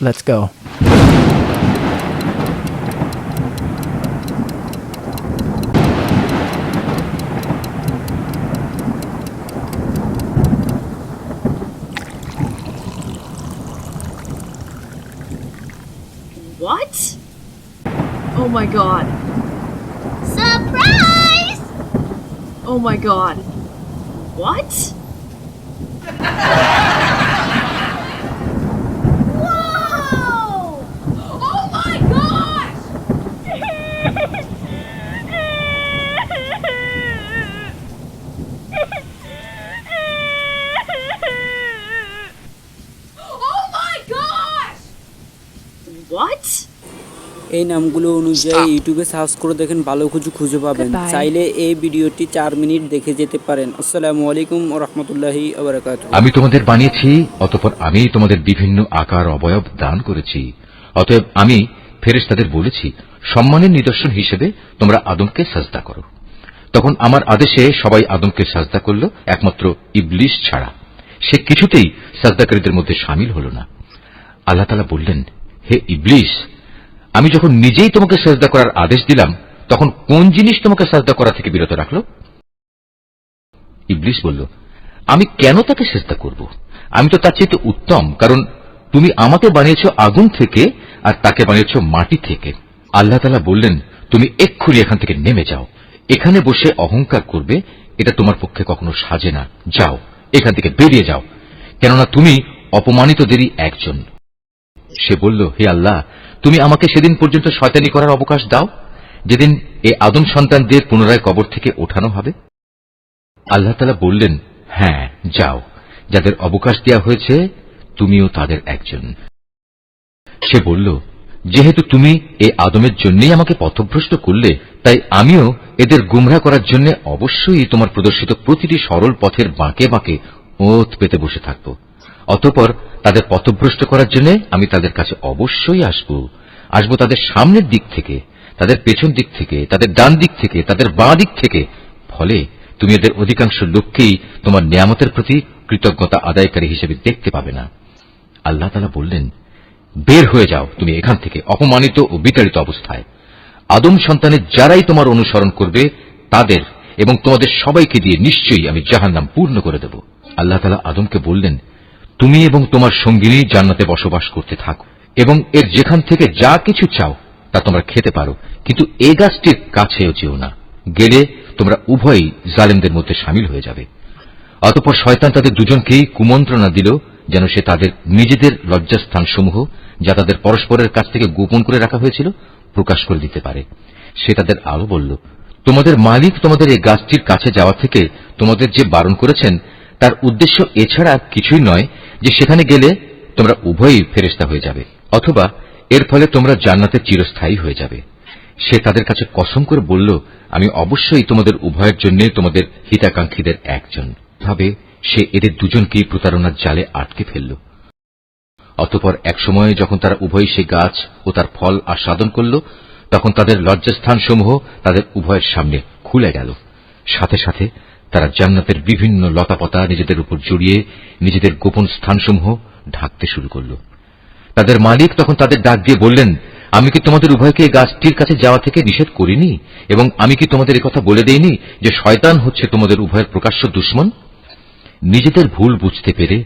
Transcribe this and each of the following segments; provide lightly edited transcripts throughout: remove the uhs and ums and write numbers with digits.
Let's go. What? Oh my god. Surprise! Oh my god. What? Whoa! Oh my gosh! Oh my gosh! What? এই নামগুলো অনুযায়ী ইউটিউবে search করে দেখেন, ভালো কিছু খুঁজে পাবেন। চাইলে এই ভিডিওটি 4 মিনিট দেখে যেতে পারেন। আসসালামু আলাইকুম ওয়া রাহমাতুল্লাহি ওয়া বারাকাতুহু। আমি তোমাদের বানিয়েছি, অতঃপর আমি তোমাদের বিভিন্ন আকার অবয়ব দান করেছি। অতএব আমি ফেরেশতাদের বলেছি, সম্মানের নিদর্শন হিসেবে তোমরা আদমকে সাজদা করো। তখন আমার আদেশে সবাই আদমকে সাজদা করল, একমাত্র ইবলিস ছাড়া। সে কিছুতেই সাজদাকারীদের মধ্যে শামিল হল না। আল্লাহ তাআলা বললেন, হে ইবলিস, আমি যখন নিজেই তোমাকে সাজদা করার আদেশ দিলাম, তখন কোন জিনিস তোমাকে সাজদা করা থেকে বিরত রাখল? ইবলিস বলল, আমি কেন তাকে সিজদা করব? আমি তো তার চেয়ে উত্তম, কারণ তুমি আমাকে বানিয়েছ আগুন থেকে আর তাকে বানিয়েছ মাটি থেকে। আল্লাহ তাআলা বললেন, তুমি এক্ষুনি এখান থেকে নেমে যাও। এখানে বসে অহংকার করবে, এটা তোমার পক্ষে কখনো সাজে না। যাও, এখান থেকে বেরিয়ে যাও, কেননা তুমি অপমানিতদেরই একজন। সে বলল, হে আল্লাহ, তুমি আমাকে সেদিন পর্যন্ত শয়তানি করার অবকাশ দাও, যেদিন এই আদম সন্তানদের পুনরায় কবর থেকে ওঠানো হবে। আল্লাহ তাআলা বললেন, হ্যাঁ, যাও, যাদের অবকাশ দেওয়া হয়েছে তুমিও তাদের একজন। সে বলল, যেহেতু তুমি এই আদমের জন্যই আমাকে পথভ্রষ্ট করলে, তাই আমিও এদের গুমরাহ করার জন্য অবশ্যই তোমার প্রদর্শিত প্রতিটি সরল পথের বাঁকে বাঁকে ওত পেতে বসে থাকব। অতঃপর তাদের পথভ্রষ্ট করার জন্য আমি তাদের কাছে অবশ্যই আসব তাদের সামনের দিক থেকে, তাদের পেছন দিক থেকে, তাদের ডান দিক থেকে, তাদের বাঁ দিক থেকে। ফলে তুমি এদের অধিকাংশ লোককেই তোমার নিয়ামতের প্রতি কৃতজ্ঞতা আদায়কারী হিসেবে দেখতে পাবে না। আল্লাহ তাআলা বললেন, বের হয়ে যাও তুমি এখান থেকে অপমানিত ও বিতাড়িত অবস্থায়। আদম সন্তানের যারাই তোমার অনুসরণ করবে তাদের এবং তোমাদের সবাইকে দিয়ে নিশ্চয়ই আমি জাহান্নাম পূর্ণ করে দেব। আল্লাহ তাআলা আদমকে বললেন, তুমি এবং তোমার সঙ্গিনী জান্নাতে বসবাস করতে থাকো এবং এর যেখান থেকে যা কিছু চাও তা তোমরা খেতে পারো, কিন্তু এই গাছটির কাছেও যেও না। গেলে তোমরা উভয়ই জালেমদের মধ্যে শামিল হয়ে যাবে। অতঃপর শয়তান তাদের দুজনকেই কুমন্ত্রণা দিল, যেন সে তাদের নিজেদের লজ্জাস্থানসমূহ, যা তাদের পরস্পরের কাছ থেকে গোপন করে রাখা হয়েছিল, প্রকাশ করে দিতে পারে। সে তাদের আরো বলল, তোমাদের মালিক তোমাদের এই গাছটির কাছে যাওয়া থেকে তোমাদের যে বারণ করেছেন, তার উদ্দেশ্য এছাড়া কিছুই নয় যে সেখানে গেলে তোমরা উভয়ই ফেরেশতা হয়ে যাবে, অথবা এর ফলে তোমরা জান্নাতে চিরস্থায়ী হয়ে যাবে। সে তাদের কাছে কসম করে বলল, আমি অবশ্যই তোমাদের উভয়ের জন্য তোমাদের হিতাকাঙ্ক্ষীদের একজন। ভাবে সে এদের দুজনকেই প্রতারণার জালে আটকে ফেলল। অতঃপর এক সময়ে যখন তারা উভয়ই সে গাছ ও তার ফল আস্বাদন করল, তখন তাদের লজ্জাস্থানসমূহ তাদের উভয়ের সামনে খুলে গেল। সাথে সাথে তারা জান্নাতের বিভিন্ন লতাপাতা নিজেদের উপর জড়িয়ে নিজেদের গোপন স্থানসমূহ ঢাকতে শুরু করল। তাদের মালিক তখন তাদের ডাক দিয়ে বললেন, আমি কি তোমাদের উভয়কে এই গাছটির কাছে যাওয়া থেকে নিষেধ করিনি, এবং আমি কি তোমাদের একথা বলে দেইনি যে শয়তান হচ্ছে তোমাদের উভয়ের প্রকাশ্য দুশমন? নিজেদের ভুল বুঝতে পেরে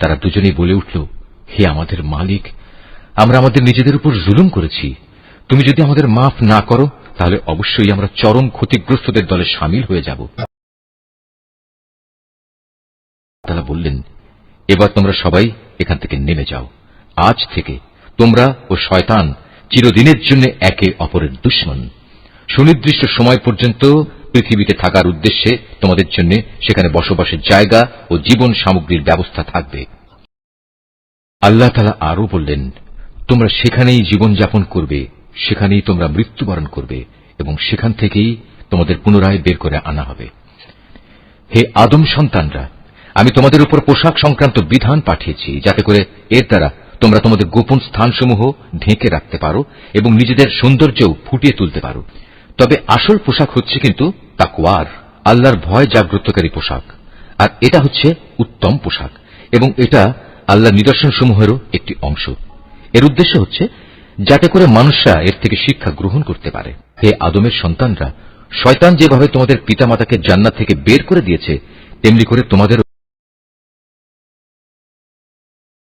তারা দুজনেই বলে উঠল, হে আমাদের মালিক, আমরা আমাদের নিজেদের উপর জুলুম করেছি। তুমি যদি আমাদের মাফ না করো, তাহলে অবশ্যই আমরা চরম ক্ষতিগ্রস্তদের দলে শামিল হয়ে যাব। তারা বললেন, এবার তোমরা সবাই এখান থেকে নেমে যাও। আজ থেকে তোমরা ও শয়তান চিরদিনের জন্য একে অপরের দুশমন। সুনির্দিষ্ট সময় পর্যন্ত পৃথিবীতে থাকার উদ্দেশ্যে তোমাদের জন্য সেখানে বসবাসের জায়গা ও জীবন সামগ্রীর ব্যবস্থা থাকবে। আল্লাহ তাআলা আরো বললেন, তোমরা সেখানেই জীবনযাপন করবে, সেখানেই তোমরা মৃত্যুবরণ করবে এবং সেখান থেকেই তোমাদের পুনরায় বের করে আনা হবে। হে আদম সন্তানরা, আমি তোমাদের উপর পোশাক সংক্রান্ত বিধান পাঠিয়েছি, যাতে করে এর দ্বারা তোমরা তোমাদের গোপন স্থানসমূহ ঢেকে রাখতে পারো এবং নিজেদের সৌন্দর্যও ফুটিয়ে তুলতে পারো। তবে আসল পোশাক হচ্ছে কিন্তু তাকওয়ার, আল্লাহর ভয় জাগ্রতকারী পোশাক, আর এটা হচ্ছে উত্তম পোশাক এবং এটা আল্লাহর নিদর্শনসমূহেরও একটি অংশ। এর উদ্দেশ্য হচ্ছে যাতে করে মানুষরা এর থেকে শিক্ষা গ্রহণ করতে পারে। হে আদমের সন্তানরা, শয়তান যেভাবে তোমাদের পিতামাতাকে জান্নাত থেকে বের করে দিয়েছে, তেমনি করে তোমাদের